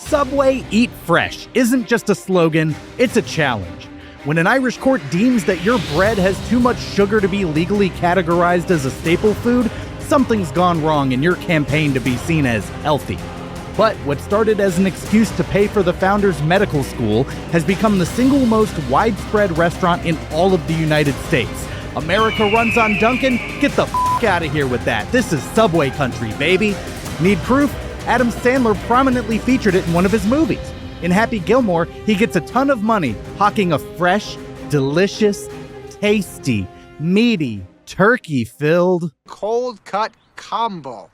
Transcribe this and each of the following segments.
Subway Eat Fresh isn't just a slogan, it's a challenge. When an Irish court deems that your bread has too much sugar to be legally categorized as a staple food, something's gone wrong in your campaign to be seen as healthy. But what started as an excuse to pay for the founder's medical school has become the single most widespread restaurant in all of the United States. America runs on Dunkin'? Get the f*** out of here with that. This is Subway country, baby. Need proof? Adam Sandler prominently featured it in one of his movies. In Happy Gilmore, he gets a ton of money hawking a fresh, delicious, tasty, meaty, turkey-filled cold cut combo.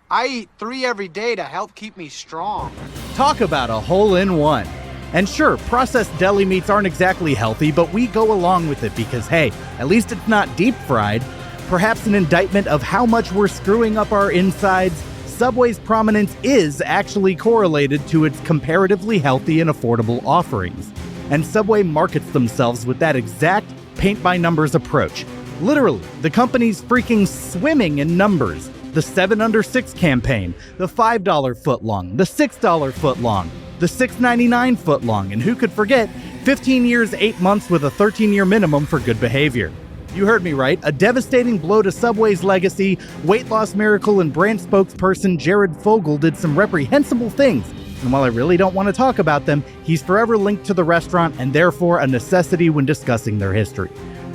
I eat 3 every day to help keep me strong. Talk about a hole-in-one. And sure, processed deli meats aren't exactly healthy, but we go along with it because, hey, at least it's not deep-fried. Perhaps an indictment of how much we're screwing up our insides, Subway's prominence is actually correlated to its comparatively healthy and affordable offerings. And Subway markets themselves with that exact paint-by-numbers approach. Literally, the company's freaking swimming in numbers. The 7 Under 6 campaign, the $5 footlong, the $6 footlong, the $6.99 footlong, and who could forget 15 years, 8 months with a 13-year minimum for good behavior. You heard me right, a devastating blow to Subway's legacy, weight loss miracle and brand spokesperson Jared Fogle did some reprehensible things. And while I really don't want to talk about them, he's forever linked to the restaurant and therefore a necessity when discussing their history.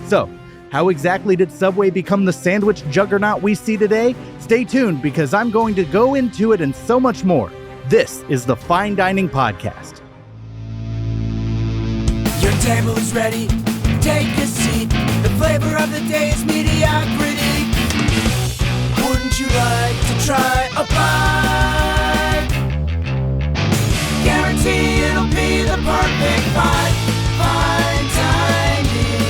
So, how exactly did Subway become the sandwich juggernaut we see today? Stay tuned because I'm going to go into it and so much more. This is the Fine Dining Podcast. Your table is ready, take a seat. The flavor of the day is mediocrity. Wouldn't you like to try a bite? Guarantee it'll be the perfect bite. Fine dining,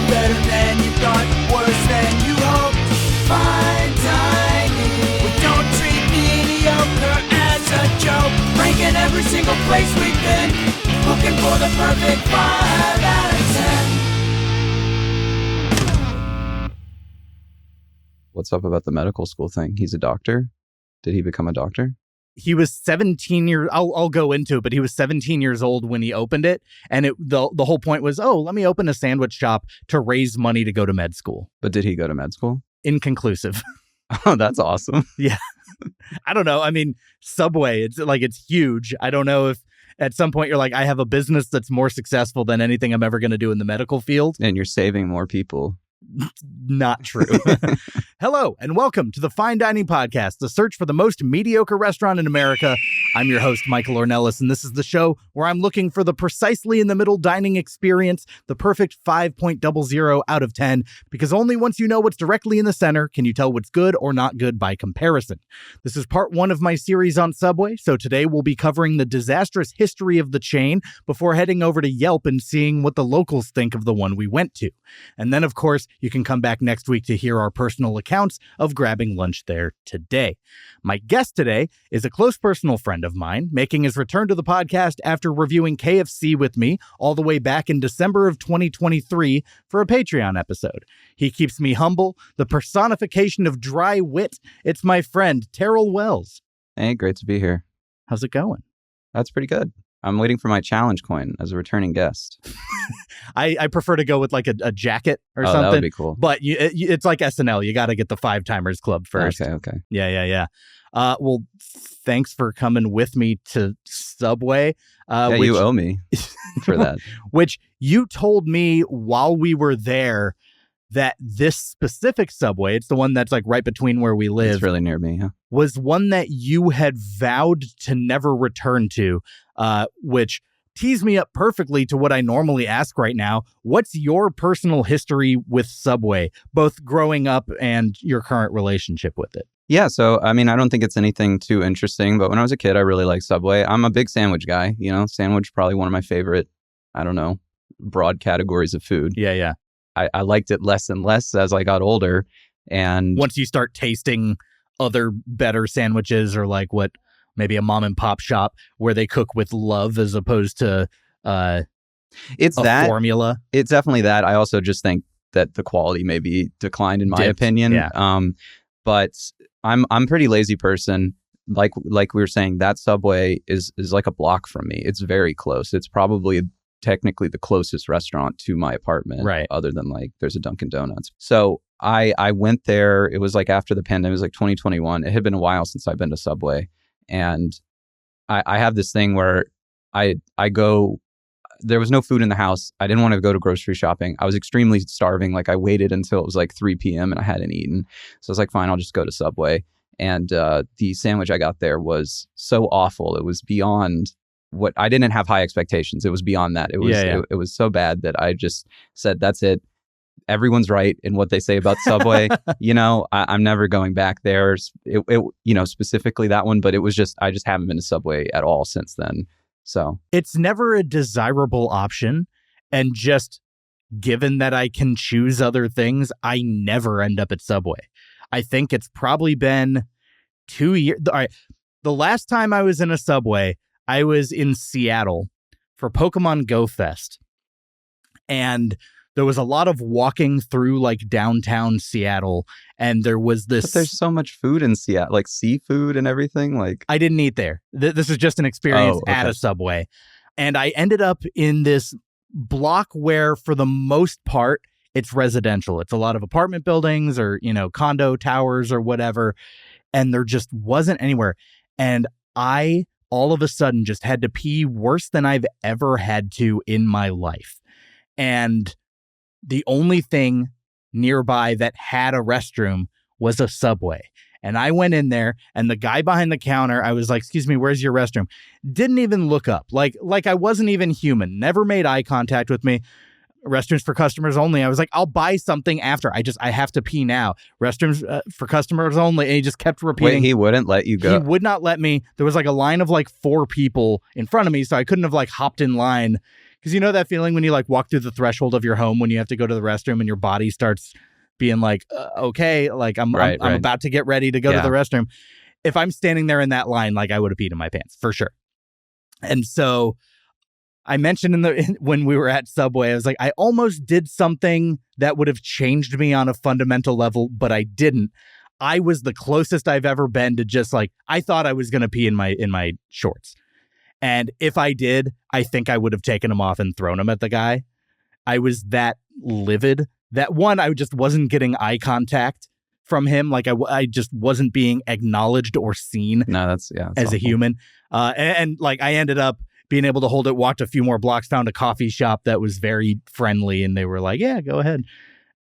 better than you thought, worse than you hoped. Fine dining, we don't treat mediocre as a joke. Ranking every single place we've been, looking for the perfect 5 out of 10. What's up about the medical school thing? He's a doctor? Did he become a doctor? He was 17 years, I'll go into it, but he was 17 years old when he opened it. And the whole point was, let me open a sandwich shop to raise money to go to med school. But did he go to med school? Inconclusive. Oh, that's awesome. Yeah. I don't know. I mean, Subway, it's huge. I don't know if at some point you're like, I have a business that's more successful than anything I'm ever going to do in the medical field. And you're saving more people. Not true. Hello, and welcome to the Fine Dining Podcast, the search for the most mediocre restaurant in America. I'm your host, Michael Ornelas, and this is the show where I'm looking for the precisely in the middle dining experience, the perfect 5.00 out of 10, because only once you know what's directly in the center can you tell what's good or not good by comparison. This is part 1 of my series on Subway, so today we'll be covering the disastrous history of the chain before heading over to Yelp and seeing what the locals think of the one we went to. And then, of course, you can come back next week to hear our personal accounts of grabbing lunch there today. My guest today is a close personal friend of mine, making his return to the podcast after reviewing KFC with me all the way back in December of 2023 for a Patreon episode. He keeps me humble, the personification of dry wit. It's my friend, Terral Wells. Hey, great to be here. How's it going? That's pretty good. I'm waiting for my challenge coin as a returning guest. I prefer to go with like a jacket or something. That would be cool. But it's like SNL. You got to get the 5-timers club first. Okay. Yeah. Well, thanks for coming with me to Subway. You owe me for that. Which you told me while we were there that this specific Subway, it's the one that's like right between where we live. It's really near me, huh? Was one that you had vowed to never return to, which tees me up perfectly to what I normally ask right now. What's your personal history with Subway, both growing up and your current relationship with it? Yeah, so, I mean, I don't think it's anything too interesting, but when I was a kid, I really liked Subway. I'm a big sandwich guy, sandwich probably one of my favorite, broad categories of food. Yeah. I liked it less and less as I got older. And once you start tasting other better sandwiches or like what maybe a mom and pop shop where they cook with love as opposed to it's a that formula. It's definitely that. I also just think that the quality may be declined in my opinion. Yeah. But I'm a pretty lazy person. like we were saying, that Subway is like a block from me. It's very close. It's probably technically the closest restaurant to my apartment, Right. other than like there's a Dunkin' Donuts. So I went there. It was like after the pandemic. It was like 2021. It had been a while since I've been to Subway, and I have this thing where I go. There was no food in the house. I didn't want to go to grocery shopping. I was extremely starving. Like I waited until it was like 3 p.m. and I hadn't eaten. So I was like, fine, I'll just go to Subway. And the sandwich I got there was so awful. It was beyond what I didn't have high expectations. It was beyond that. It was it was so bad that I just said, that's it. Everyone's right in what they say about Subway. I'm never going back there. It specifically that one, but it was just I just haven't been to Subway at all since then. So it's never a desirable option, and just given that I can choose other things, I never end up at Subway. I think it's probably been 2 years. All right, the last time I was in a Subway, I was in Seattle for Pokemon Go Fest. And there was a lot of walking through like downtown Seattle. And there was this... But there's so much food in Seattle, like seafood and everything. Like I didn't eat there. This is just an experience at a Subway. And I ended up in this block where for the most part, it's residential. It's a lot of apartment buildings or, condo towers or whatever. And there just wasn't anywhere. And I all of a sudden just had to pee worse than I've ever had to in my life. And the only thing nearby that had a restroom was a Subway. And I went in there, and the guy behind the counter, I was like, excuse me, where's your restroom? Didn't even look up. Like I wasn't even human. Never made eye contact with me. Restrooms for customers only. I was like, I'll buy something after. I have to pee now. Restrooms for customers only. And he just kept repeating. Wait, he wouldn't let you go? He would not let me. There was like a line of like 4 people in front of me, so I couldn't have like hopped in line. Because you know that feeling when you like walk through the threshold of your home when you have to go to the restroom and your body starts being like, okay, like I'm about to get ready to go to the restroom. If I'm standing there in that line, like I would have peed in my pants for sure. And so I mentioned when we were at Subway, I was like, I almost did something that would have changed me on a fundamental level, but I didn't. I was the closest I've ever been to just like, I thought I was going to pee in my shorts. And if I did, I think I would have taken them off and thrown them at the guy. I was that livid. That one, I just wasn't getting eye contact from him. Like I just wasn't being acknowledged or seen that's as awful. a human. And like I ended up being able to hold it, walked a few more blocks, found a coffee shop that was very friendly. And they were like, yeah, go ahead.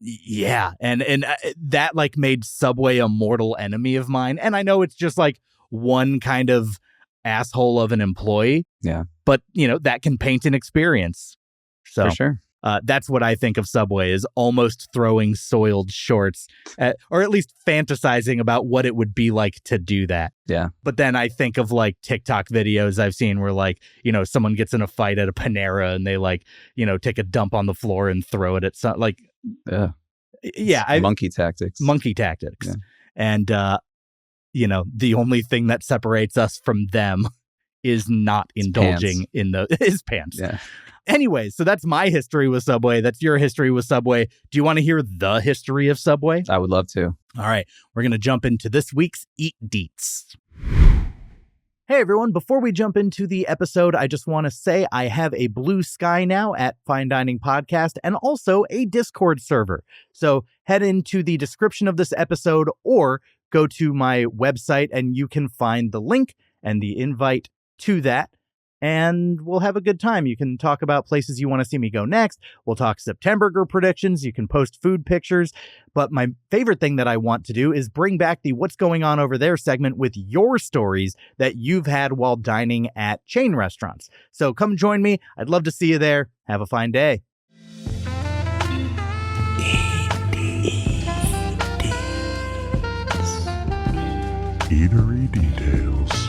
Yeah. And that like made Subway a mortal enemy of mine. And I know it's just like one kind of asshole of an employee. Yeah. But, that can paint an experience. So for sure. That's what I think of Subway is almost throwing soiled shorts or at least fantasizing about what it would be like to do that. Yeah. But then I think of like TikTok videos I've seen where like, someone gets in a fight at a Panera and they like, take a dump on the floor and throw it at some like. Yeah. Monkey tactics. Yeah. And, the only thing that separates us from them is not indulging in his pants. Yeah. Anyways, so that's my history with Subway. That's your history with Subway. Do you want to hear the history of Subway? I would love to. All right. We're going to jump into this week's Eat Deets. Hey, everyone. Before we jump into the episode, I just want to say I have a Blue Sky now at Fine Dining Podcast and also a Discord server. So head into the description of this episode or go to my website and you can find the link and the invite to that. And we'll have a good time. You can talk about places you want to see me go next. We'll talk September predictions. You can post food pictures. But my favorite thing that I want to do is bring back the What's Going On Over There segment with your stories that you've had while dining at chain restaurants. So come join me. I'd love to see you there. Have a fine day. Eatery details.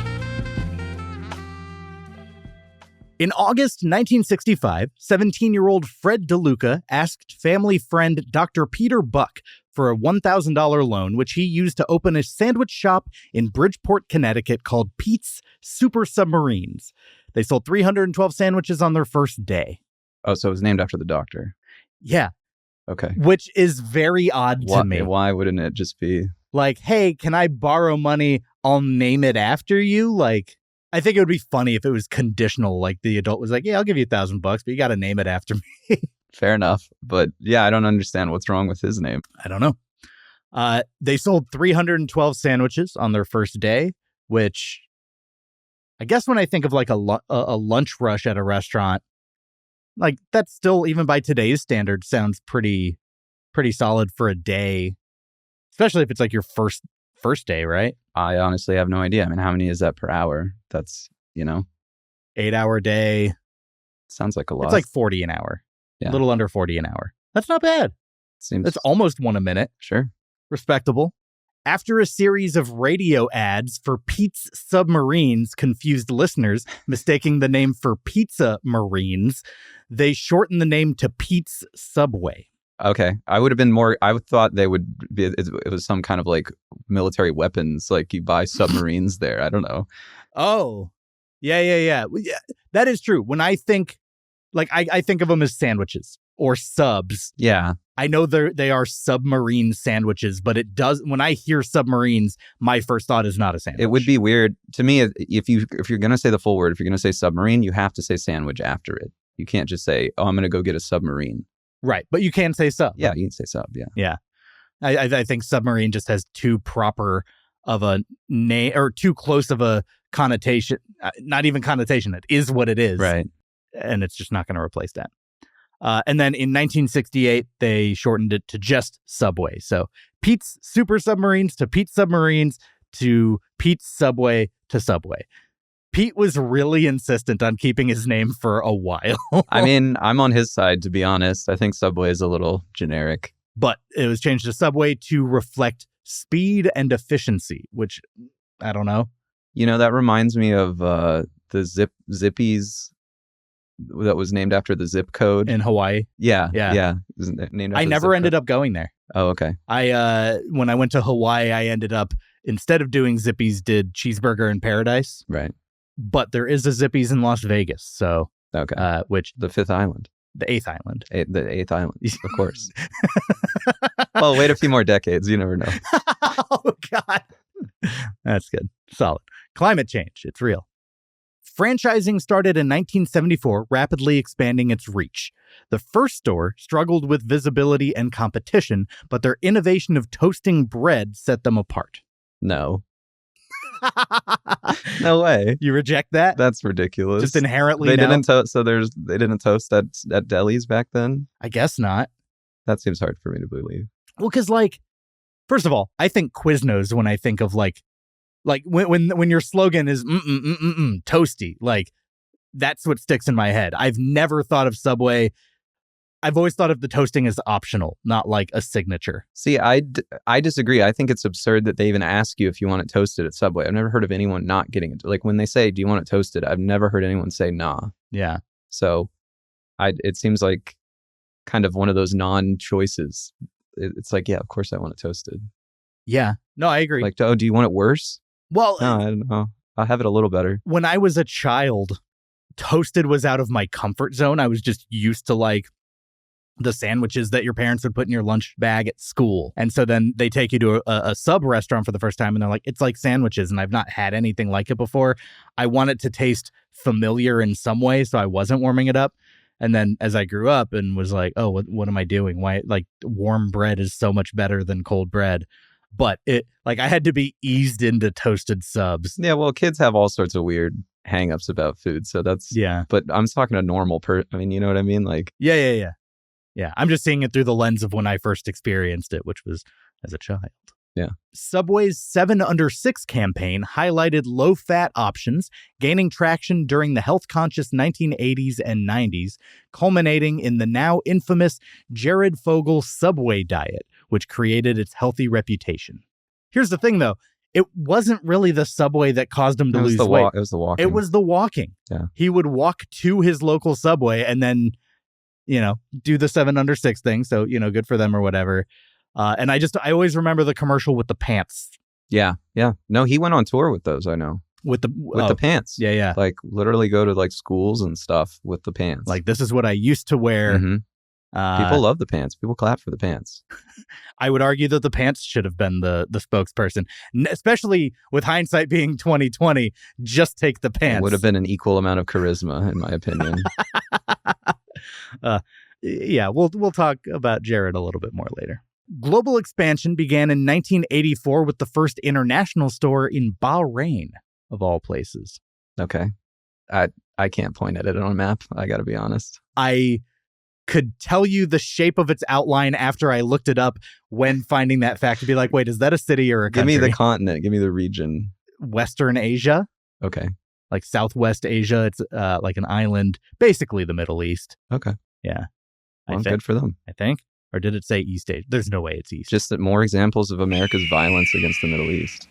In August 1965, 17-year-old Fred DeLuca asked family friend Dr. Peter Buck for a $1,000 loan, which he used to open a sandwich shop in Bridgeport, Connecticut called Pete's Super Submarines. They sold 312 sandwiches on their first day. Oh, so it was named after the doctor. Yeah. Okay. Which is very odd to me. Why wouldn't it just be like, hey, can I borrow money? I'll name it after you. Like, I think it would be funny if it was conditional. Like the adult was like, yeah, I'll give you $1,000, but you got to name it after me. Fair enough. But yeah, I don't understand what's wrong with his name. I don't know. They sold 312 sandwiches on their first day, which I guess when I think of like a lunch rush at a restaurant, like that's still, even by today's standards, sounds pretty solid for a day, especially if it's like your first day, right? I honestly have no idea. I mean, how many is that per hour? That's, 8-hour day. Sounds like a lot. It's like 40 an hour. Yeah. A little under 40 an hour. That's not bad. Seems That's almost one a minute. Sure. Respectable. After a series of radio ads for Pete's Submarines confused listeners, mistaking the name for Pizza Marines, they shortened the name to Pete's Subway. Okay. I would have been more, I thought they would be, it was some kind of like military weapons, like you buy submarines there. I don't know. Oh, yeah. That is true. When I think, like, I think of them as sandwiches or subs. Yeah. I know they are submarine sandwiches, but it does, when I hear submarines, my first thought is not a sandwich. It would be weird to me if you're going to say the full word, if you're going to say submarine, you have to say sandwich after it. You can't just say, oh, I'm going to go get a submarine. Right. But you can say sub. Yeah, you can say sub. Yeah. Yeah. I think submarine just has too proper of a name, or too close of a connotation. Not even connotation. It is what it is. Right. And it's just not going to replace that. And then in 1968, they shortened it to just Subway. So Pete's Super Submarines to Pete's Submarines to Pete's Subway to Subway. Pete was really insistent on keeping his name for a while. I mean, I'm on his side, to be honest. I think Subway is a little generic. But it was changed to Subway to reflect speed and efficiency, which I don't know. That reminds me of the Zippies that was named after the zip code In Hawaii. Yeah. I never ended up going there. Oh, okay. When I went to Hawaii, I ended up, instead of doing Zippies, did Cheeseburger in Paradise. Right. But there is a Zippies in Las Vegas. So, okay. Which the fifth island. The eighth island. The eighth island, of course. Well, wait a few more decades. You never know. Oh, God. That's good. Solid. Climate change. It's real. Franchising started in 1974, rapidly expanding its reach. The first store struggled with visibility and competition, but their innovation of toasting bread set them apart. No. No way. You reject that? That's ridiculous. Just inherently they no? didn't toast. So they didn't toast at delis back then. I guess not. That seems hard for me to believe. Well, because first of all, I think Quiznos when I think of like when your slogan is toasty, like that's what sticks in my head. I've never thought of Subway. I've always thought of the toasting as optional, not like a signature. See, I disagree. I think it's absurd that they even ask you if you want it toasted at Subway. I've never heard of anyone not getting it. Like when they say, do you want it toasted? I've never heard anyone say nah. Yeah. So it seems like kind of one of those non-choices. It's like, yeah, of course I want it toasted. Yeah. No, I agree. Like, oh, do you want it worse? Well, no, I don't know. I'll have it a little better. When I was a child, toasted was out of my comfort zone. I was just used to like the sandwiches that your parents would put in your lunch bag at school. And so then they take you to a sub restaurant for the first time and they're like, it's like sandwiches. And I've not had anything like it before. I want it to taste familiar in some way. So I wasn't warming it up. And then as I grew up and was like, oh, what am I doing? Why, like, warm bread is so much better than cold bread. But I had to be eased into toasted subs. Yeah, well, kids have all sorts of weird hangups about food. So that's, yeah. But I'm talking a normal I mean, you know what I mean? Like, Yeah. Yeah, I'm just seeing it through the lens of when I first experienced it, which was as a child. Yeah. Subway's 7 Under 6 campaign highlighted low-fat options, gaining traction during the health-conscious 1980s and 90s, culminating in the now infamous Jared Fogle Subway diet, which created its healthy reputation. Here's the thing, though. It wasn't really the Subway that caused him to lose weight. It was the walking. It was the walking. Yeah. He would walk to his local Subway and then, do the 7 Under 6 thing. So, good for them or whatever. And I always remember the commercial with the pants. Yeah. No, he went on tour with those, I know. With the pants. Yeah. Like literally go to like schools and stuff with the pants. Like, this is what I used to wear People love the pants. People clap for the pants. I would argue that the pants should have been the spokesperson, especially with hindsight being 2020. Just take the pants. It would have been an equal amount of charisma, in my opinion. Yeah, we'll talk about Jared a little bit more later. Global expansion began in 1984 with the first international store in Bahrain, of all places. Okay. I can't point at it on a map. I got to be honest. I could tell you the shape of its outline after I looked it up when finding that fact to be like, wait, is that a city or a country? Give me the continent. Give me the region. Western Asia. Okay. Like Southwest Asia. It's like an island, basically the Middle East. Okay. Yeah. Well, good for them. I think. Or did it say East Asia? There's no way it's East. Just that more examples of America's violence against the Middle East.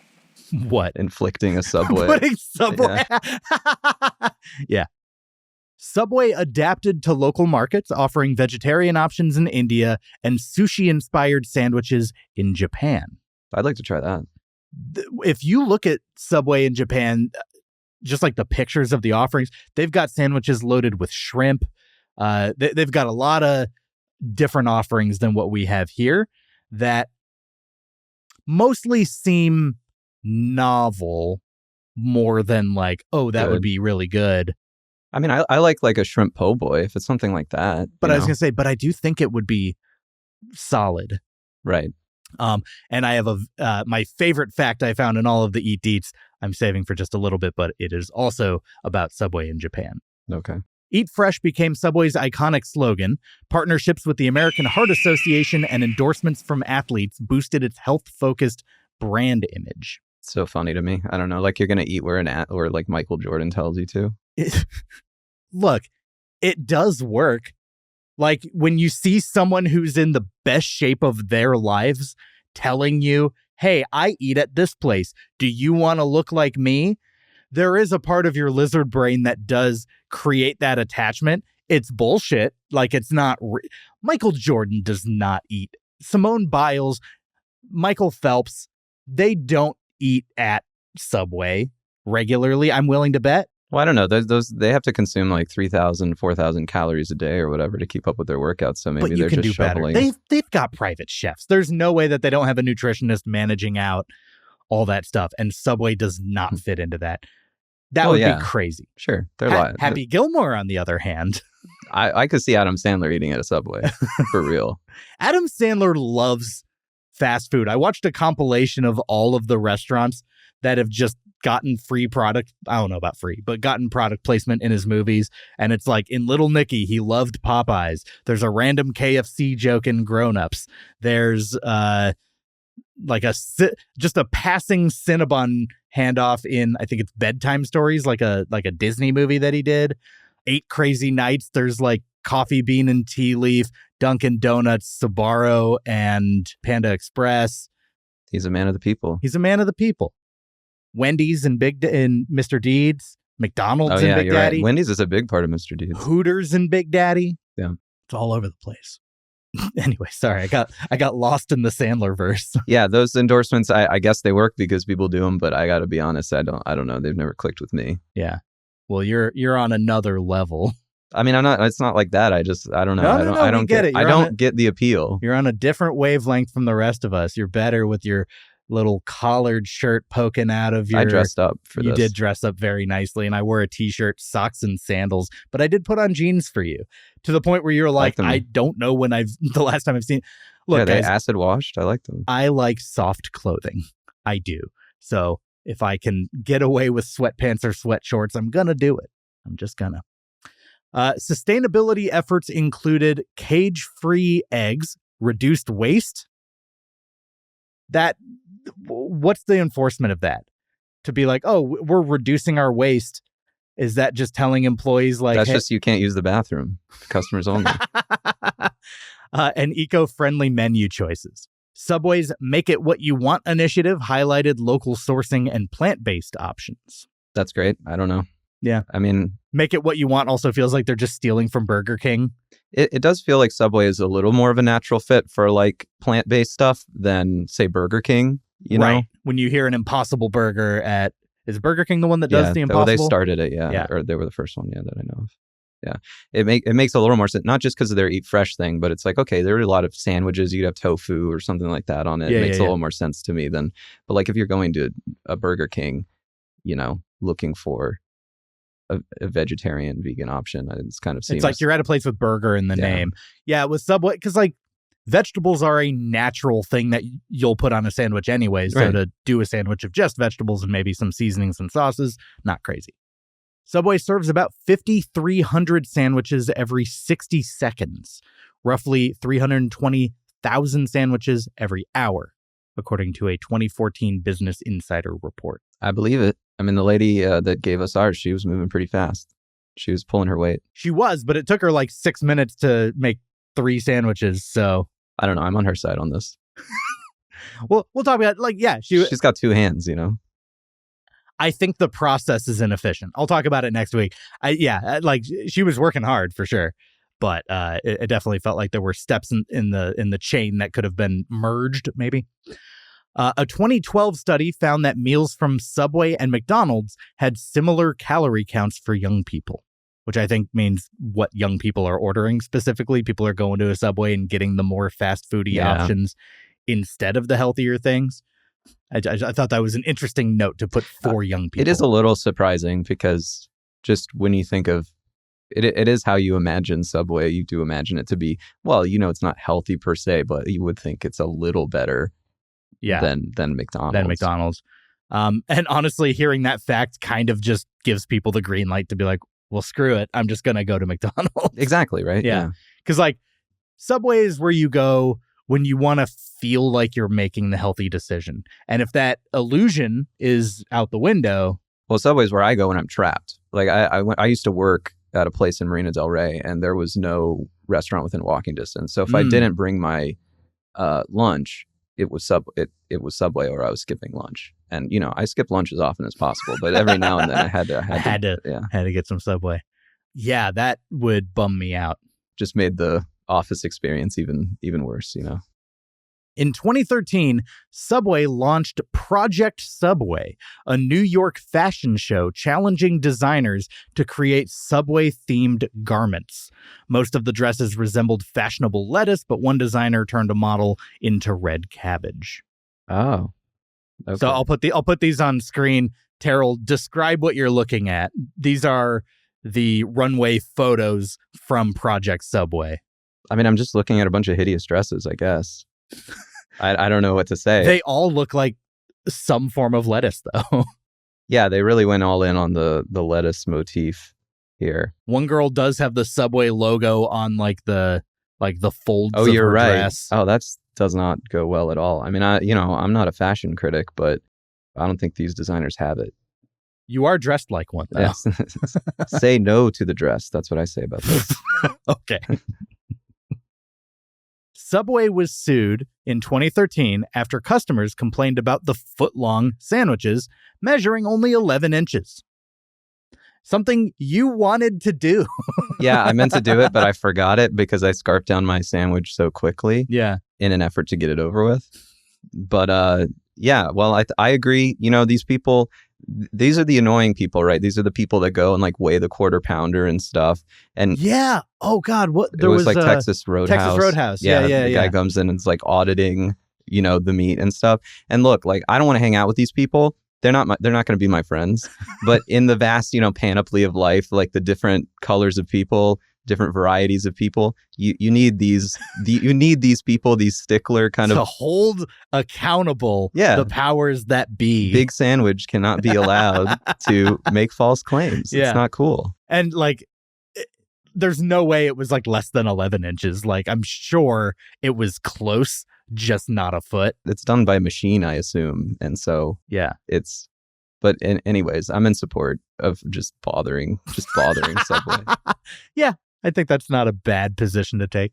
What? Inflicting a subway. Putting Subway. Yeah. Subway adapted to local markets, offering vegetarian options in India and sushi-inspired sandwiches in Japan. I'd like to try that. If you look at Subway in Japan, just like the pictures of the offerings, they've got sandwiches loaded with shrimp. They've got a lot of different offerings than what we have here that mostly seem novel more than like, oh, that would be really good. I mean, I like a shrimp po' boy if it's something like that. But I was going to say, but I do think it would be solid. Right. And I have my favorite fact I found in all of the Eat Deets, I'm saving for just a little bit, but it is also about Subway in Japan. Okay. Eat Fresh became Subway's iconic slogan. Partnerships with the American Heart Association and endorsements from athletes boosted its health-focused brand image. So funny to me. I don't know. Like you're going to eat where like Michael Jordan tells you to. Look, it does work. Like when you see someone who's in the best shape of their lives telling you, hey, I eat at this place. Do you want to look like me? There is a part of your lizard brain that does create that attachment. It's bullshit. Like it's not. Michael Jordan does not eat. Simone Biles, Michael Phelps, they don't eat at Subway regularly. I'm willing to bet. Well, I don't know. Those they have to consume like 3,000, 4,000 calories a day or whatever to keep up with their workouts. So maybe they're just shoveling. They've got private chefs. There's no way that they don't have a nutritionist managing out all that stuff. And Subway does not fit into that. That would be crazy. Sure. They're lying. Happy Gilmore, on the other hand. I could see Adam Sandler eating at a Subway for real. Adam Sandler loves fast food. I watched a compilation of all of the restaurants that have just gotten free product. I don't know about free, but gotten product placement in his movies. And it's like in Little Nicky, he loved Popeyes. There's a random KFC joke in Grown Ups. There's like just a passing Cinnabon handoff in, I think it's Bedtime Stories, like a Disney movie that he did. 8 Crazy Nights. There's like Coffee Bean and Tea Leaf, Dunkin' Donuts, Sbarro, and Panda Express. He's a man of the people. He's a man of the people. Wendy's and Mr. Deeds, McDonald's and Big Daddy. Right. Wendy's is a big part of Mr. Deeds. Hooters and Big Daddy. Yeah. It's all over the place. Anyway, sorry, I got lost in the Sandler verse. Yeah, those endorsements, I guess they work because people do them, but I got to be honest, I don't know. They've never clicked with me. Yeah. Well, you're on another level. I mean, it's not like that. I don't know. I don't get it. I don't get the appeal. You're on a different wavelength from the rest of us. You're better with your little collared shirt poking out of your... I dressed up for this. You did dress up very nicely, and I wore a t-shirt, socks, and sandals, but I did put on jeans for you, to the point where you're like, I don't know when the last time I've seen... Look, they guys, acid washed. I like them. I like soft clothing. I do. So if I can get away with sweatpants or sweat shorts, I'm gonna do it. I'm just gonna. Sustainability efforts included cage-free eggs, reduced waste. What's the enforcement of that? To be like, oh, we're reducing our waste. Is that just telling employees like... That's just you can't use the bathroom. Customers only. And eco-friendly menu choices. Subway's Make It What You Want initiative highlighted local sourcing and plant-based options. That's great. I don't know. Yeah. I mean... Make It What You Want also feels like they're just stealing from Burger King. It does feel like Subway is a little more of a natural fit for like plant-based stuff than, say, Burger King. You know? When you hear an Impossible Burger at... Is Burger King the one that does the Impossible? Well, they started it, yeah. Or they were the first one, that I know of. It makes a little more sense, not just because of their eat fresh thing, but it's like, okay, there are a lot of sandwiches. You'd have tofu or something like that on it. It makes a little more sense to me than, but like if you're going to a Burger King, looking for a vegetarian vegan option, it's kind of seems. It's like you're at a place with burger in the name. Yeah, with Subway, because like vegetables are a natural thing that you'll put on a sandwich anyways. So to do a sandwich of just vegetables and maybe some seasonings and sauces, not crazy. Subway serves about 5,300 sandwiches every 60 seconds, roughly 320,000 sandwiches every hour, according to a 2014 Business Insider report. I believe it. I mean, the lady that gave us ours, she was moving pretty fast. She was pulling her weight. She was, but it took her like 6 minutes to make 3 sandwiches, so... I don't know. I'm on her side on this. Well, we'll talk about, she's got 2 hands, I think the process is inefficient. I'll talk about it next week. She was working hard for sure, but it definitely felt like there were steps in the chain that could have been merged, maybe. A 2012 study found that meals from Subway and McDonald's had similar calorie counts for young people, which I think means what young people are ordering specifically. People are going to a Subway and getting the more fast foody options instead of the healthier things. I thought that was an interesting note to put for young people. It is a little surprising because just when you think of it is how you imagine Subway. You do imagine it to be, well, it's not healthy per se, but you would think it's a little better than McDonald's. And honestly, hearing that fact kind of just gives people the green light to be like, well, screw it. I'm just going to go to McDonald's. Exactly, right? Yeah. Because Subway is where you go when you want to feel like you're making the healthy decision. And if that illusion is out the window... Well, Subway's where I go when I'm trapped. Like I used to work at a place in Marina Del Rey, and there was no restaurant within walking distance. So if I didn't bring my lunch, it was Subway, or I was skipping lunch. And I skip lunch as often as possible, but every now and then I had to get some Subway. Yeah, that would bum me out. Just made the office experience even worse, In 2013, Subway launched Project Subway, a New York fashion show challenging designers to create Subway-themed garments. Most of the dresses resembled fashionable lettuce, but one designer turned a model into red cabbage. Oh. Okay. So I'll put these on screen. Terral, describe what you're looking at. These are the runway photos from Project Subway. I mean, I'm just looking at a bunch of hideous dresses, I guess. I don't know what to say. They all look like some form of lettuce, though. Yeah, they really went all in on the lettuce motif here. One girl does have the Subway logo on the folds of you're her right. dress. Oh, that does not go well at all. I mean, I'm not a fashion critic, but I don't think these designers have it. You are dressed like one, though. Yes. Say no to the dress. That's what I say about this. Okay. Subway was sued in 2013 after customers complained about the foot-long sandwiches measuring only 11 inches. Something you wanted to do. Yeah, I meant to do it, but I forgot it because I scarfed down my sandwich so quickly. Yeah. In an effort to get it over with. But yeah, well, I agree. These people, these are the annoying people, right? These are the people that go and weigh the quarter pounder and stuff. And yeah. Oh God. What there was Texas Roadhouse. Texas Roadhouse. Yeah. The guy comes in and is auditing, the meat and stuff. And look, I don't want to hang out with these people. They're not going to be my friends. But in the vast, panoply of life, the different colors of people, different varieties of people, you need these people, these stickler kind to of hold accountable the powers that be. Big Sandwich cannot be allowed to make false claims. Yeah. It's not cool. And there's no way it was less than 11 inches. I'm sure it was close, just not a foot. It's done by machine, I assume. And so anyways, I'm in support of just bothering Subway. Yeah, I think that's not a bad position to take.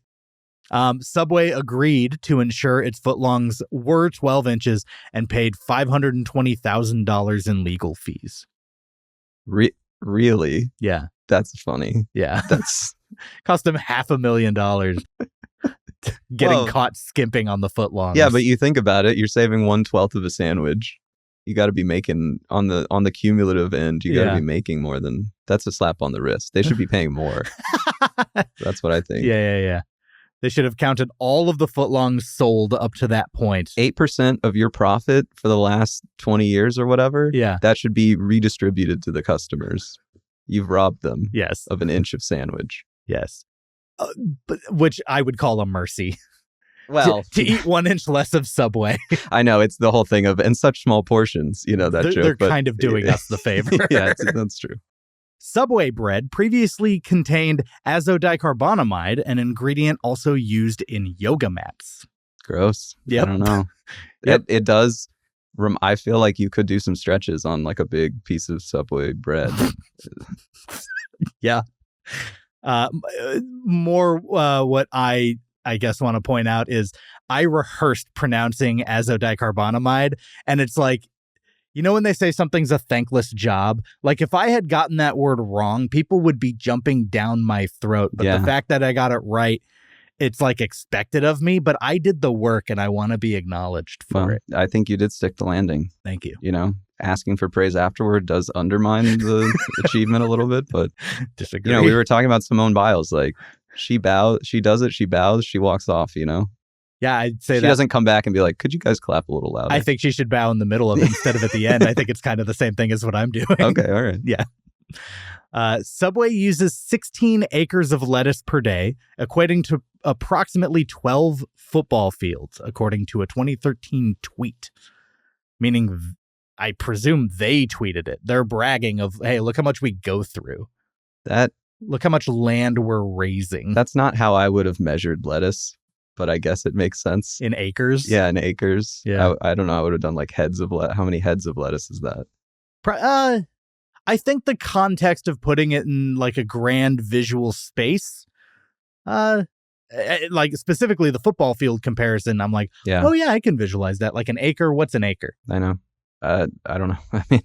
Subway agreed to ensure its footlongs were 12 inches and paid $520,000 in legal fees. Really? Yeah. That's funny. Yeah. That's cost him $500,000 getting caught skimping on the footlongs. Yeah, but you think about it, you're saving 1/12 of a sandwich. you got to be making on the cumulative end. You got to Yeah. be making more than that's a slap on the wrist. They should be paying more. That's what I think. Yeah. They should have counted all of the footlongs sold up to that point. 8% of your profit for the last 20 years or whatever. Yeah. That should be redistributed to the customers. You've robbed them Yes. of an inch of sandwich. Yes. But which I would call a mercy. Well, to eat 1 inch less of Subway. I know it's the whole thing of in such small portions, you know, that they're, joke. they're but kind of doing us the favor. Yeah, that's true. Subway bread previously contained azodicarbonamide, an ingredient also used in yoga mats. Gross. Yep. I don't know. Yep. It does. I feel like you could do some stretches on like a big piece of Subway bread. Yeah. More what I guess want to point out is I rehearsed pronouncing azodicarbonamide, and it's like, you know when they say something's a thankless job? Like if I had gotten that word wrong, people would be jumping down my throat. But Yeah. the fact that I got it right, it's like expected of me, but I did the work and I want to be acknowledged for it. I think you did stick the landing. Thank you. You know, asking for praise afterward does undermine the achievement a little bit, but Disagree. you know, we were talking about Simone Biles, like she bows, she does it, she bows, she walks off, you know. Yeah, I'd say She that. doesn't come back and be like, could you guys clap a little louder? I think she should bow in the middle of it instead of at the end. I think it's kind of the same thing as what I'm doing. Okay, all right. Subway uses 16 acres of lettuce per day, equating to approximately 12 football fields, according to a 2013 tweet. Meaning, I presume they tweeted it. They're bragging of, hey, look how much we go through. Look how much land we're raising. That's not how I would have measured lettuce, but I guess it makes sense. In acres? Yeah, in acres. Yeah. I don't know. I would have done like heads of how many heads of lettuce is that? I think the context of putting it in like a grand visual space, like specifically the football field comparison, I'm like, Yeah, oh yeah, I can visualize that. Like an acre, what's an acre? I know. I don't know. I mean,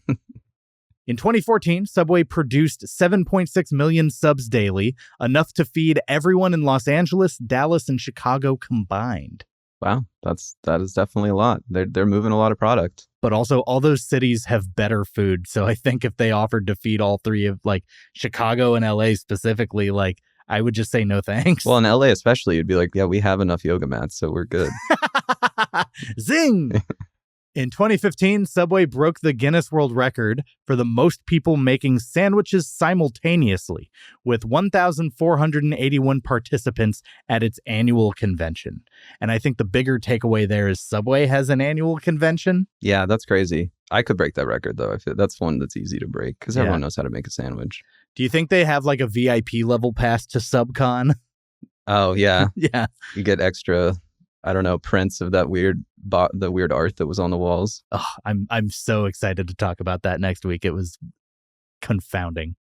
In 2014, Subway produced 7.6 million subs daily, enough to feed everyone in Los Angeles, Dallas, and Chicago combined. wow, that is definitely a lot. They're moving a lot of product. But also, all those cities have better food. So I think if they offered to feed all three of like Chicago and LA specifically, like I would just say no thanks. Well, in LA especially, you'd be like, yeah, we have enough yoga mats, so we're good. Zing! In 2015, Subway broke the Guinness World Record for the most people making sandwiches simultaneously, with 1,481 participants at its annual convention. And I think the bigger takeaway there is Subway has an annual convention. Yeah, that's crazy. I could break that record though. I feel that's one that's easy to break because Yeah. everyone knows how to make a sandwich. Do you think they have like a VIP level pass to SubCon? Oh yeah, Yeah. you get extra. I don't know, prints of that the weird art that was on the walls. Oh, I'm so excited to talk about that next week. It was confounding.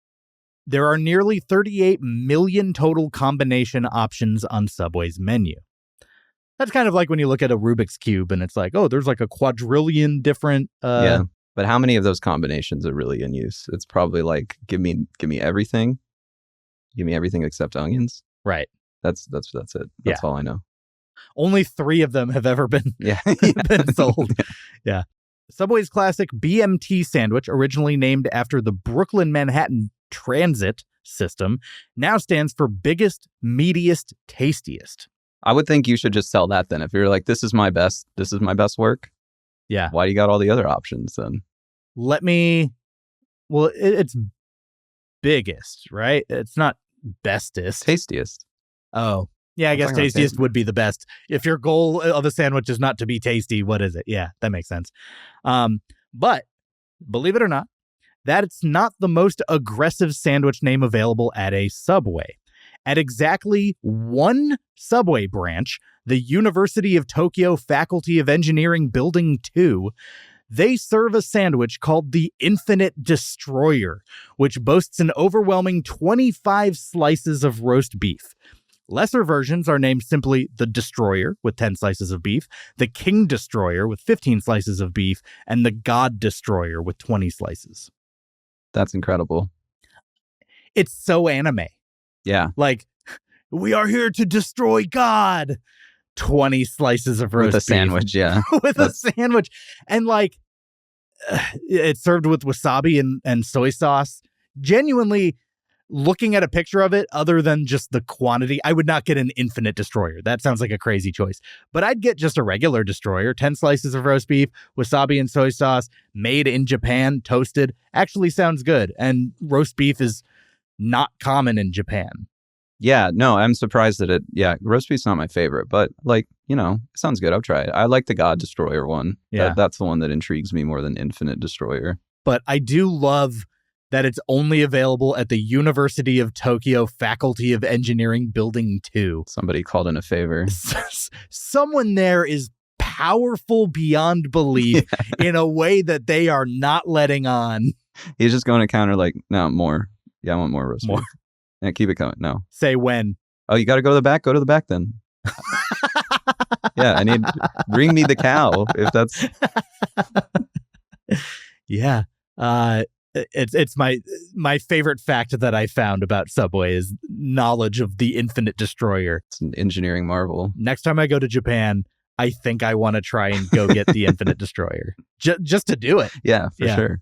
There are nearly 38 million total combination options on Subway's menu. That's kind of like when you look at a Rubik's Cube and it's like, oh, there's like a quadrillion different. Yeah, but how many of those combinations are really in use? It's probably like give me everything, give me everything except onions. Right. That's it. That's all I know. Only 3 of them have ever been Yeah, been sold. Yeah. Subway's classic BMT sandwich, originally named after the Brooklyn Manhattan Transit system, now stands for biggest, meatiest, tastiest. I would think you should just sell that then. If you're like, this is my best work. Yeah. Why do you got all the other options then? It's biggest, right? It's not bestest. Tastiest. Oh, yeah, I I'm guess talking about tastiest taste. would be the best. If your goal of a sandwich is not to be tasty, what is it? Yeah, that makes sense. But believe it or not, that's not the most aggressive sandwich name available at a Subway. At exactly one Subway branch, the University of Tokyo Faculty of Engineering Building 2, they serve a sandwich called the Infinite Destroyer, which boasts an overwhelming 25 slices of roast beef. Lesser versions are named simply the Destroyer with 10 slices of beef, the King Destroyer with 15 slices of beef, and the God Destroyer with 20 slices. That's incredible. It's so anime. Yeah. Like, we are here to destroy God. 20 slices of roast With a beef. sandwich, yeah. With a sandwich. And like, it's served with wasabi and soy sauce. Genuinely, looking at a picture of it, other than just the quantity, I would not get an infinite destroyer. That sounds like a crazy choice. But I'd get just a regular destroyer, 10 slices of roast beef, wasabi and soy sauce, made in Japan, toasted. Actually sounds good. And roast beef is not common in Japan. Yeah, no, I'm surprised that roast beef's not my favorite, but like, it sounds good. I'll try it. I like the God Destroyer one. Yeah. That's the one that intrigues me more than Infinite Destroyer. But I do love that it's only available at the University of Tokyo Faculty of Engineering Building 2. Somebody called in a favor. Someone there is powerful beyond belief in a way that they are not letting on. He's just going to counter like, no, more. Yeah, I want more roast beef. Yeah, keep it coming. No. Say when. Oh, you got to go to the back? Go to the back then. Yeah, bring me the cow if that's. Yeah. It's my favorite fact that I found about Subway is knowledge of the Infinite Destroyer. It's an engineering marvel. Next time I go to Japan, I think I want to try and go get the Infinite Destroyer just to do it. Yeah, for sure.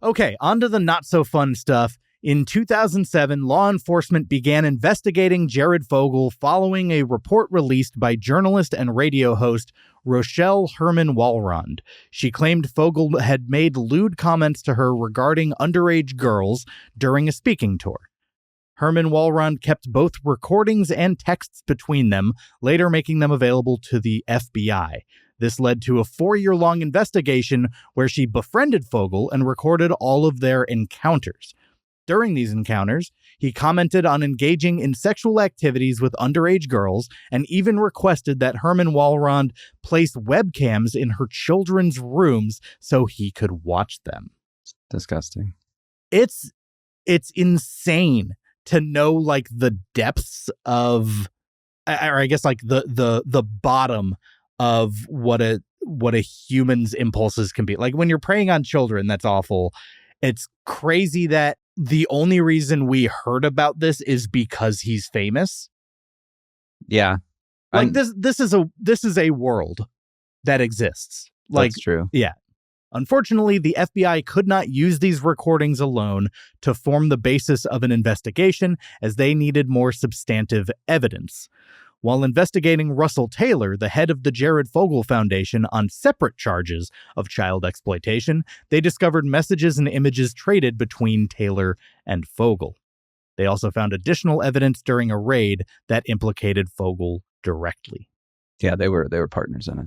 Okay, on to the not so fun stuff. In 2007, law enforcement began investigating Jared Fogle following a report released by journalist and radio host Rochelle Herman Walrond. She claimed Fogle had made lewd comments to her regarding underage girls during a speaking tour. Herman Walrond kept both recordings and texts between them, later making them available to the FBI. This led to a 4-year-long investigation where she befriended Fogle and recorded all of their encounters. During these encounters, he commented on engaging in sexual activities with underage girls and even requested that Herman Walrond place webcams in her children's rooms so he could watch them. Disgusting. It's insane to know like the depths of, or I guess like the bottom of what a human's impulses can be. Like when you're preying on children, that's awful. It's crazy that the only reason we heard about this is because he's famous. Yeah. Like this is a world that exists. Like, that's true. Yeah. Unfortunately, the FBI could not use these recordings alone to form the basis of an investigation, as they needed more substantive evidence. While investigating Russell Taylor, the head of the Jared Fogle Foundation, on separate charges of child exploitation, they discovered messages and images traded between Taylor and Fogle. They also found additional evidence during a raid that implicated Fogle directly. Yeah, they were partners in it.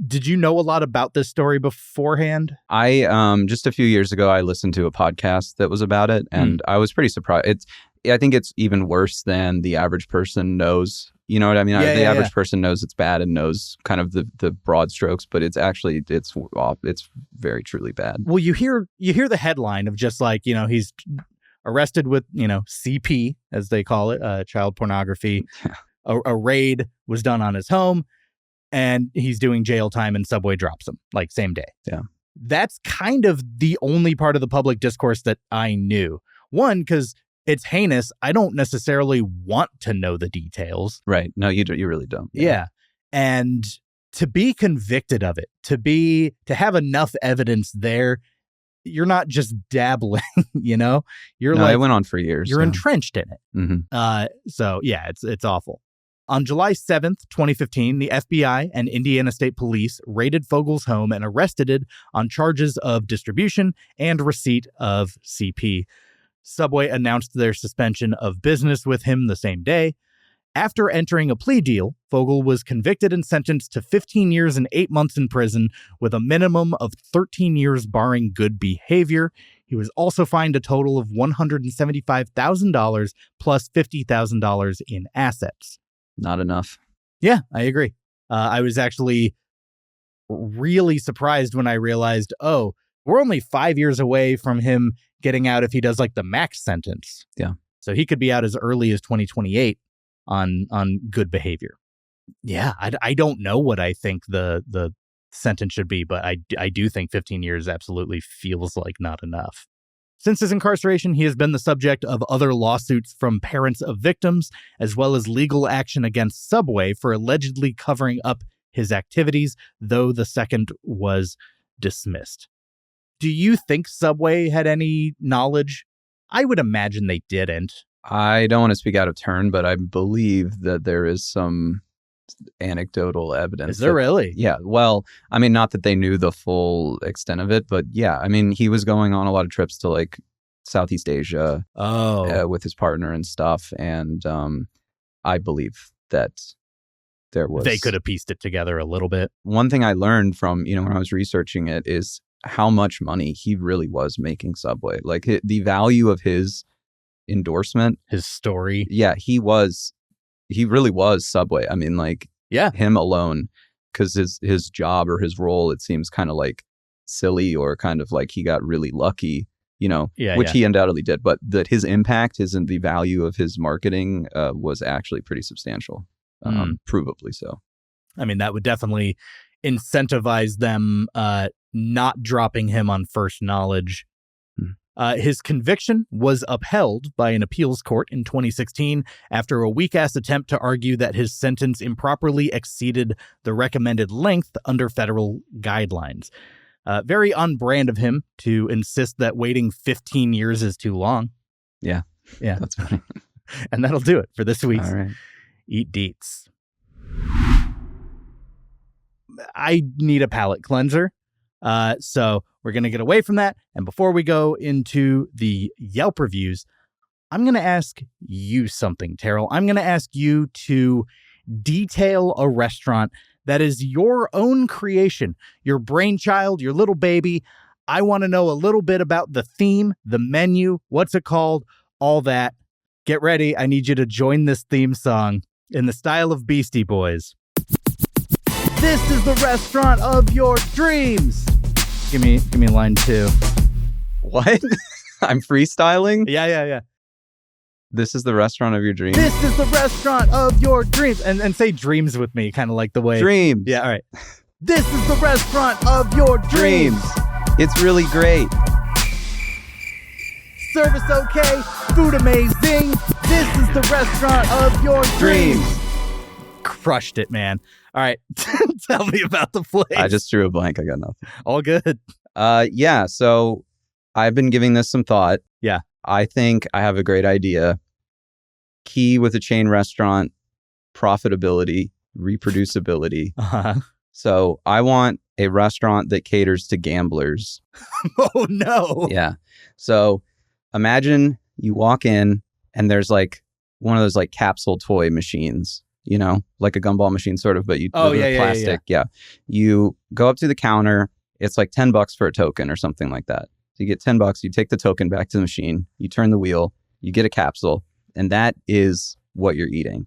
Did you know a lot about this story beforehand? I just a few years ago, I listened to a podcast that was about it, and I was pretty surprised. I think it's even worse than the average person knows. You know what I mean? The average person knows it's bad and knows kind of the broad strokes, but it's actually it's very truly bad. Well, you hear the headline of just like, he's arrested with, CP, as they call it, child pornography. A raid was done on his home, and he's doing jail time, and Subway drops him like same day. Yeah. That's kind of the only part of the public discourse that I knew. One, because it's heinous. I don't necessarily want to know the details. Right. No, you really don't. Yeah. And to be convicted of it, to have enough evidence there, you're not just dabbling, You're it went on for years. You're entrenched in it. Mm-hmm. So yeah, it's awful. On July 7th, 2015, the FBI and Indiana State Police raided Fogle's home and arrested him on charges of distribution and receipt of CP. Subway announced their suspension of business with him the same day. After entering a plea deal, Fogle was convicted and sentenced to 15 years and 8 months in prison, with a minimum of 13 years barring good behavior. He was also fined a total of $175,000 plus $50,000 in assets. Not enough. Yeah, I agree. I was actually really surprised when I realized, we're only 5 years away from him getting out if he does like the max sentence. Yeah. So he could be out as early as 2028 on good behavior. Yeah, I don't know what I think the sentence should be, but I do think 15 years absolutely feels like not enough. Since his incarceration, he has been the subject of other lawsuits from parents of victims, as well as legal action against Subway for allegedly covering up his activities, though the second was dismissed. Do you think Subway had any knowledge? I would imagine they didn't. I don't want to speak out of turn, but I believe that there is some anecdotal evidence. Is there really? Yeah. Well, I mean, not that they knew the full extent of it, but yeah, I mean, he was going on a lot of trips to like Southeast Asia with his partner and stuff. And I believe that they could have pieced it together a little bit. One thing I learned from, when I was researching it is how much money he really was making Subway. Like the value of his endorsement, his story. Yeah, he really was Subway. I mean, like, yeah, him alone, because his job or his role, it seems kind of like silly or kind of like he got really lucky, which he undoubtedly did. But that his impact, the value of his marketing was actually pretty substantial, provably so. I mean, that would definitely incentivize them not dropping him on first knowledge. His conviction was upheld by an appeals court in 2016 after a weak-ass attempt to argue that his sentence improperly exceeded the recommended length under federal guidelines. Very on brand of him to insist that waiting 15 years is too long. Yeah. That's funny. And that'll do it for this week's Eat Deets. I need a palate cleanser. So we're going to get away from that. And before we go into the Yelp reviews, I'm going to ask you something, Terral. I'm going to ask you to detail a restaurant that is your own creation, your brainchild, your little baby. I want to know a little bit about the theme, the menu, what's it called, all that. Get ready. I need you to join this theme song in the style of Beastie Boys. This is the restaurant of your dreams. Give me line 2. What? I'm freestyling? Yeah. This is the restaurant of your dreams. This is the restaurant of your dreams. And say dreams with me, kind of like the way. Dreams. Yeah, all right. This is the restaurant of your dreams. It's really great. Service okay, food amazing. This is the restaurant of your dreams. Crushed it, man. All right. Tell me about the place. I just drew a blank. I got nothing. All good. Yeah. So I've been giving this some thought. Yeah. I think I have a great idea. Key with a chain restaurant, profitability, reproducibility. Uh-huh. So I want a restaurant that caters to gamblers. Oh, no. Yeah. So imagine you walk in and there's like one of those like capsule toy machines. Like a gumball machine sort of, but you plastic. Yeah. You go up to the counter. It's like $10 for a token or something like that. So you get $10. You take the token back to the machine. You turn the wheel. You get a capsule, and that is what you're eating.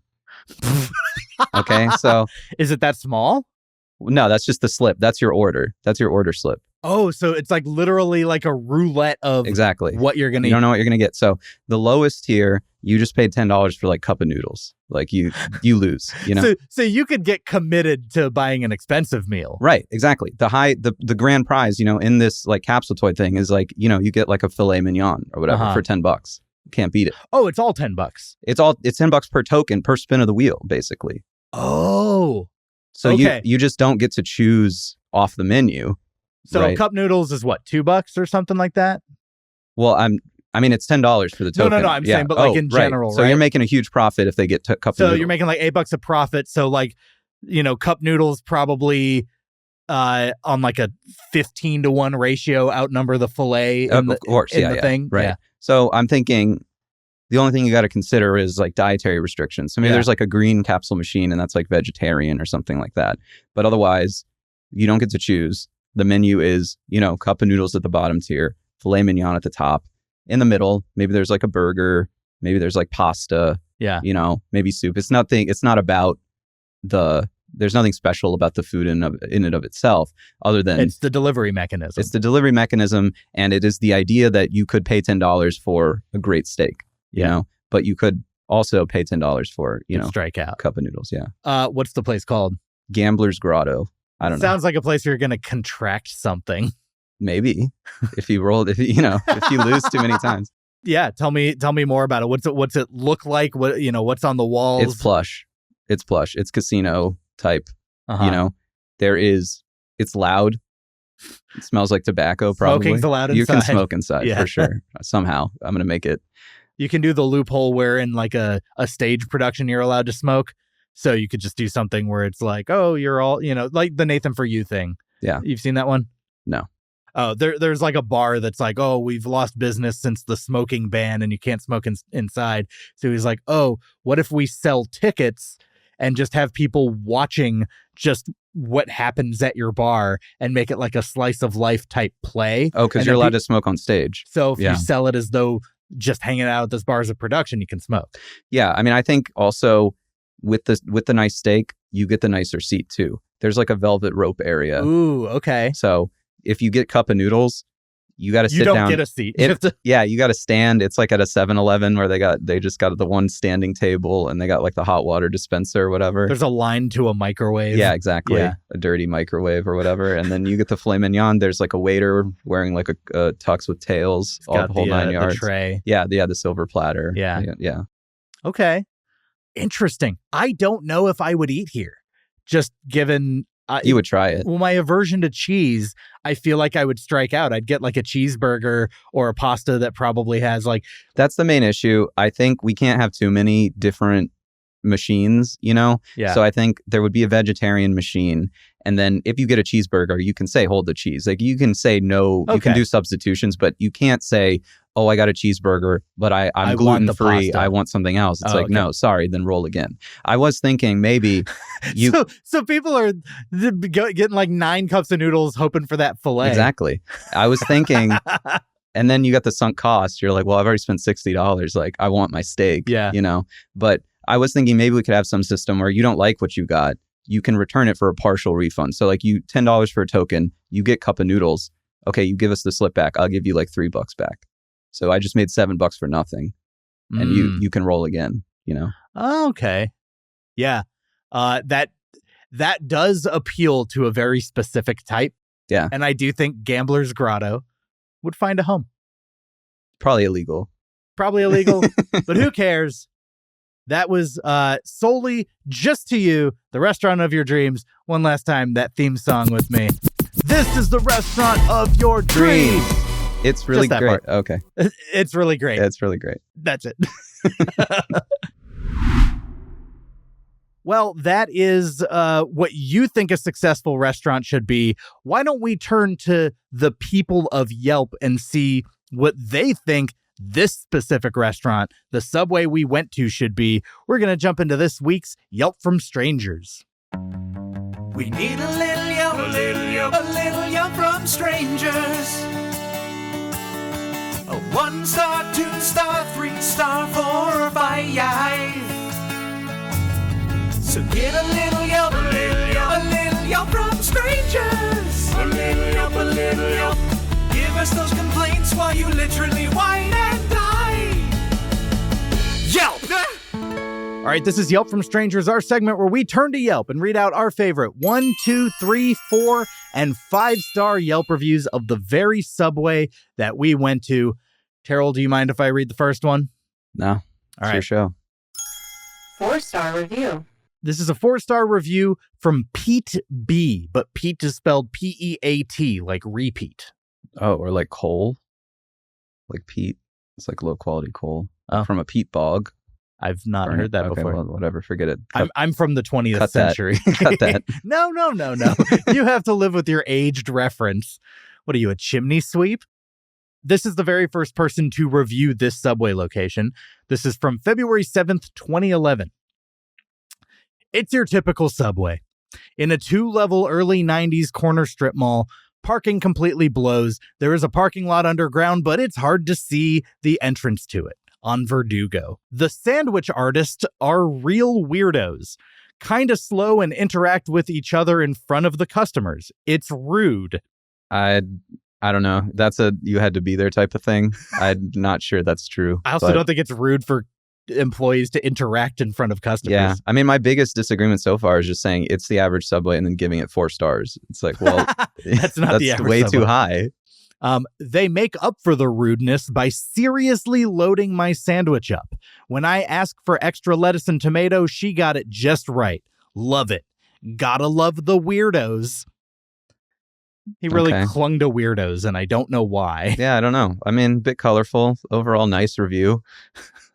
Okay. So is it that small? No, that's just the slip. That's your order. That's your order slip. Oh, so it's like literally like a roulette of exactly what you're going to eat. You don't know what you're going to get. So the lowest tier, you just paid $10 for like cup of noodles. Like you lose, So you could get committed to buying an expensive meal. Right. Exactly. The grand prize, in this like capsule toy thing is like, you get like a filet mignon or whatever for $10. Can't beat it. Oh, it's all $10. It's $10 per token per spin of the wheel, basically. Oh. So you just don't get to choose off the menu. So right? Cup noodles is what, $2 or something like that? Well, I mean, it's $10 for the token. No. I'm saying, but like in general, right? So you're making a huge profit if they get cup noodles. So you're making like $8 a profit. So like, cup noodles probably on like a 15-to-1 ratio outnumber the filet in the thing. Right. Yeah. So I'm thinking the only thing you got to consider is like dietary restrictions. So maybe there's like a green capsule machine and that's like vegetarian or something like that. But otherwise, you don't get to choose. The menu is, cup of noodles at the bottom tier, filet mignon at the top. In the middle, maybe there's like a burger, maybe there's like pasta, maybe soup. It's not about there's nothing special about the food in and of itself other than it's the delivery mechanism. It's the delivery mechanism. And it is the idea that you could pay $10 for a great steak, but you could also pay $10 for, strike out cup of noodles. Yeah. What's the place called? Gambler's Grotto. I don't know. Sounds like a place where you're going to contract something. Maybe if you lose too many times. Yeah. Tell me more about it. What's it look like? What's on the walls? It's plush. It's casino type, Uh-huh. It's loud. It smells like tobacco, probably. Smoking's allowed inside. You can smoke inside, Yeah. for sure. Somehow. I'm going to make it. You can do the loophole where in like a stage production, you're allowed to smoke. So you could just do something where it's like, oh, you're all, like the Nathan For You thing. Yeah. You've seen that one? No. Oh, there's like a bar that's like, oh, we've lost business since the smoking ban and you can't smoke inside. So he's like, oh, what if we sell tickets and just have people watching just what happens at your bar and make it like a slice of life type play? Oh, because you're allowed to smoke on stage. So if you sell it as though just hanging out at this bar as a production, you can smoke. Yeah. I mean, I think also with the nice steak, you get the nicer seat too. There's like a velvet rope area. Ooh, okay. So if you get cup of noodles, you got to sit down. You don't get a seat. Yeah, you got to stand. It's like at a 7-Eleven where they just got the one standing table and they got like the hot water dispenser or whatever. There's a line to a microwave. Yeah, exactly. Yeah. A dirty microwave or whatever. And then you get the filet mignon. There's like a waiter wearing like a tux with tails, all the whole 9 yards. The tray. Yeah, the silver platter. Yeah. Yeah. Okay. Interesting. I don't know if I would eat here. Just given... you would try it. Well, my aversion to cheese, I feel like I would strike out. I'd get like a cheeseburger or a pasta that probably has like... That's the main issue. I think we can't have too many different machines, Yeah. So I think there would be a vegetarian machine. And then if you get a cheeseburger, you can say, hold the cheese. Like you can say no, you can do substitutions, but you can't say, oh, I got a cheeseburger, but I'm gluten-free. I want something else. It's no, sorry, then roll again. I was thinking maybe you... So people are getting like 9 cups of noodles hoping for that filet. Exactly. I was thinking... And then you got the sunk cost. You're like, well, I've already spent $60. Like, I want my steak, But I was thinking maybe we could have some system where you don't like what you got. You can return it for a partial refund. So like you $10 for a token, you get cup of noodles. Okay, you give us the slip back. I'll give you like $3 back. So I just made $7 for nothing. And you can roll again, Okay. Yeah. That does appeal to a very specific type. Yeah. And I do think Gambler's Grotto would find a home. Probably illegal. But who cares? That was solely just to you, the restaurant of your dreams. One last time, that theme song with me. This is the restaurant of your dreams. It's really great. Part. Okay. It's really great. It's really great. That's it. Well, that is what you think a successful restaurant should be. Why don't we turn to the people of Yelp and see what they think this specific restaurant, the Subway we went to, should be? We're going to jump into this week's Yelp from Strangers. We need a little Yelp, a little Yelp from strangers. A 1-star, 2-star, 3-star, 4 or 5. So get a little Yelp, a little Yelp from strangers. A little Yelp. Give us those complaints while you literally whine and die. Yelp! All right, this is Yelp from Strangers, our segment where we turn to Yelp and read out our favorite 1, 2, 3, 4, and 5-star Yelp reviews of the very Subway that we went to. Terral, do you mind if I read the first one? No. All right. Your show. 4-star review. This is a 4-star review from Pete B, but Pete is spelled P-E-A-T, like repeat. Oh, or like coal. Like peat. It's like low quality coal. Oh. From a peat bog. I've not heard that before. Well, whatever, forget it. I'm from the 20th century. Cut that. No. You have to live with your aged reference. What are you, a chimney sweep? This is the very first person to review this Subway location. This is from February 7th, 2011. It's your typical Subway. In a 2-level early 90s corner strip mall, parking completely blows. There is a parking lot underground, but it's hard to see the entrance to it on Verdugo. The sandwich artists are real weirdos. Kinda slow and interact with each other in front of the customers. It's rude. I don't know. That's a you had to be there type of thing. I'm not sure that's true. I also don't think it's rude for employees to interact in front of customers. Yeah. I mean, my biggest disagreement so far is just saying it's the average Subway and then giving it 4 stars. It's like, well, that's not the average way Subway. Too high. They make up for the rudeness by seriously loading my sandwich up. When I ask for extra lettuce and tomato, she got it just right. Love it. Gotta love the weirdos. He really Okay. clung to weirdos, and I don't know why. Yeah, I don't know. I mean, bit colorful. Overall, nice review.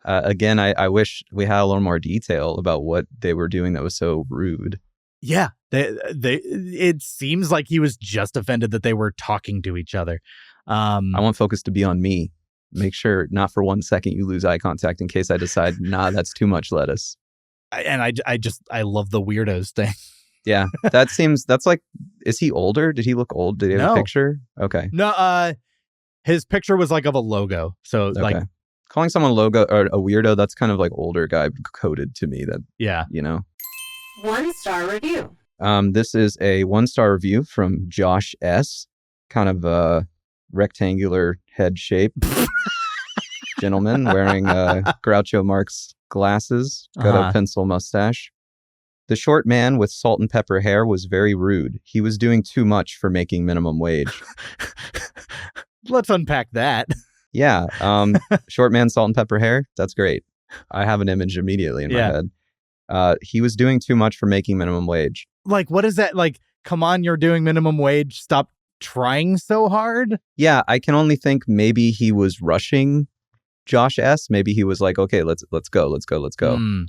Again, I wish we had a little more detail about what they were doing that was so rude. Yeah, it seems like he was just offended that they were talking to each other. I want focus to be on me. Make sure not for 1 second you lose eye contact in case I decide, nah, that's too much lettuce. And I love the weirdos thing. Yeah, that's like, is he older? Did he look old? Did he have a picture? Okay. No, his picture was like of a logo. So like calling someone logo or a weirdo, that's kind of like older guy coded to me that, yeah, 1-star review. This is a 1-star review from Josh S. Kind of a rectangular head shape gentleman wearing Groucho Marx glasses, got a pencil mustache. The short man with salt and pepper hair was very rude. He was doing too much for making minimum wage. Let's unpack that. Yeah. Short man, salt and pepper hair. That's great. I have an image immediately in my head. He was doing too much for making minimum wage. Like, what is that? Like, come on, you're doing minimum wage. Stop trying so hard. Yeah, I can only think maybe he was rushing Josh S. Maybe he was like, okay, let's go.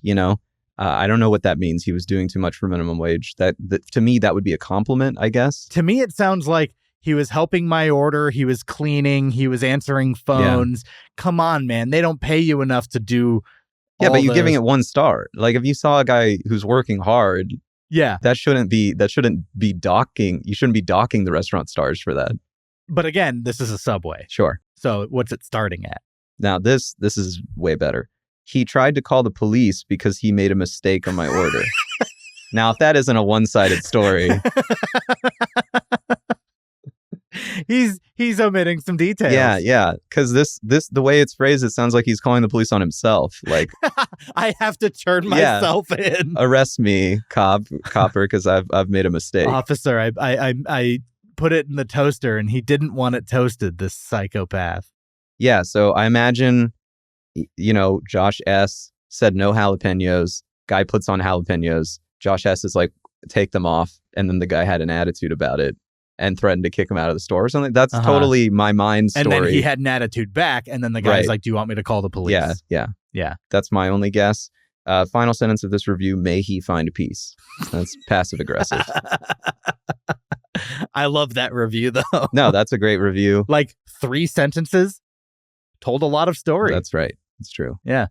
You know, I don't know what that means. He was doing too much for minimum wage. That to me, that would be a compliment, I guess. To me, it sounds like he was helping my order. He was cleaning. He was answering phones. Yeah. Come on, man. They don't pay you enough to do. Yeah, but you're giving it 1 star. Like if you saw a guy who's working hard, that shouldn't be docking. You shouldn't be docking the restaurant stars for that. But again, this is a Subway. Sure. So what's it starting at? Now this is way better. He tried to call the police because he made a mistake on my order. Now, if that isn't a one-sided story. He's omitting some details. Yeah. Because this the way it's phrased, it sounds like he's calling the police on himself. Like I have to turn myself in. Arrest me, copper, because I've made a mistake. Officer, I put it in the toaster and he didn't want it toasted, this psychopath. Yeah, so I imagine, Josh S. said no jalapenos. Guy puts on jalapenos. Josh S. is like, take them off. And then the guy had an attitude about it and threatened to kick him out of the store or something. That's totally my mind story. And then he had an attitude back. And then the guy's like, do you want me to call the police? Yeah. That's my only guess. Final sentence of this review, may he find peace. That's passive aggressive. I love that review, though. No, that's a great review. Like 3 sentences. Told a lot of story. That's right. It's true. Yeah.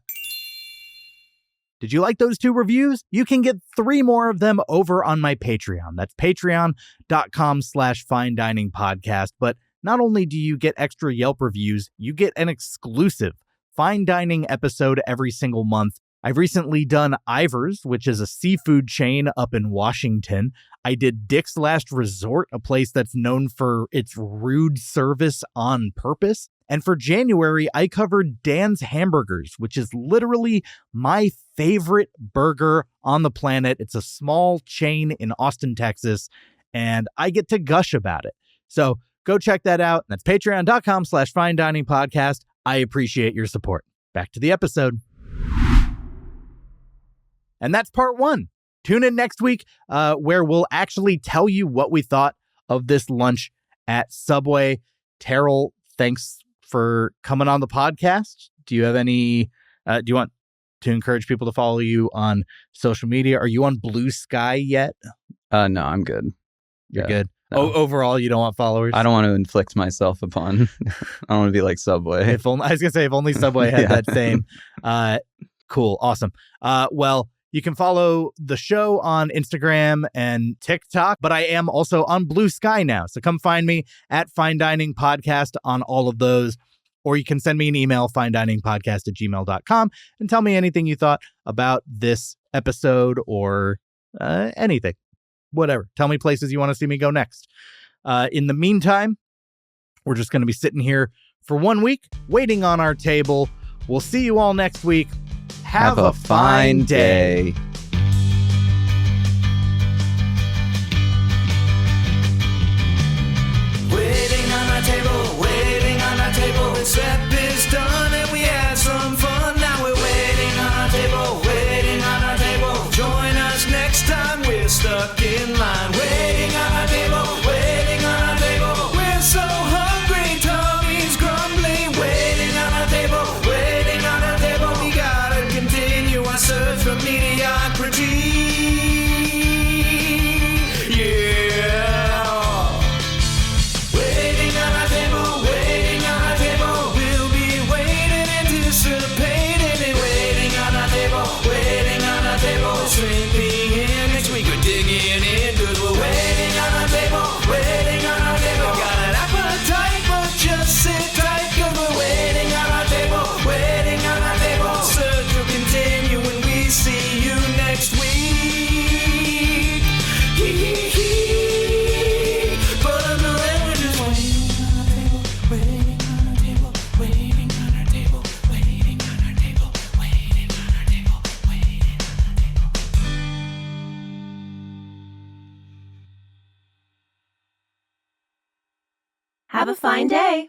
Did you like those 2 reviews? You can get 3 more of them over on my Patreon. That's patreon.com/FineDiningPodcast. But not only do you get extra Yelp reviews, you get an exclusive Fine Dining episode every single month. I've recently done Ivar's, which is a seafood chain up in Washington. I did Dick's Last Resort, a place that's known for its rude service on purpose. And for January, I covered Dan's Hamburgers, which is literally my favorite burger on the planet. It's a small chain in Austin, Texas, and I get to gush about it. So go check that out. That's patreon.com/FineDiningPodcast. I appreciate your support. Back to the episode. And that's part 1. Tune in next week where we'll actually tell you what we thought of this lunch at Subway. Terral, thanks for coming on the podcast. Do you have any, do you want to encourage people to follow you on social media? Are you on Blue Sky yet? No, I'm good. You're good. No. Overall, you don't want followers? I don't want to inflict myself upon. I don't want to be like Subway. I was going to say, if only Subway had that same. Cool. Awesome. Well, you can follow the show on Instagram and TikTok, but I am also on Blue Sky now. So come find me at Fine Dining Podcast on all of those, or you can send me an email, finediningpodcast@gmail.com, and tell me anything you thought about this episode or anything, whatever. Tell me places you want to see me go next. In the meantime, we're just going to be sitting here for 1 week, waiting on our table. We'll see you all next week. Have a fine day. Waiting on our table, the step is done and we had some fun. Now we're waiting on our table. Join us next time, we're stuck in line. Waiting on our table, Have a fine day.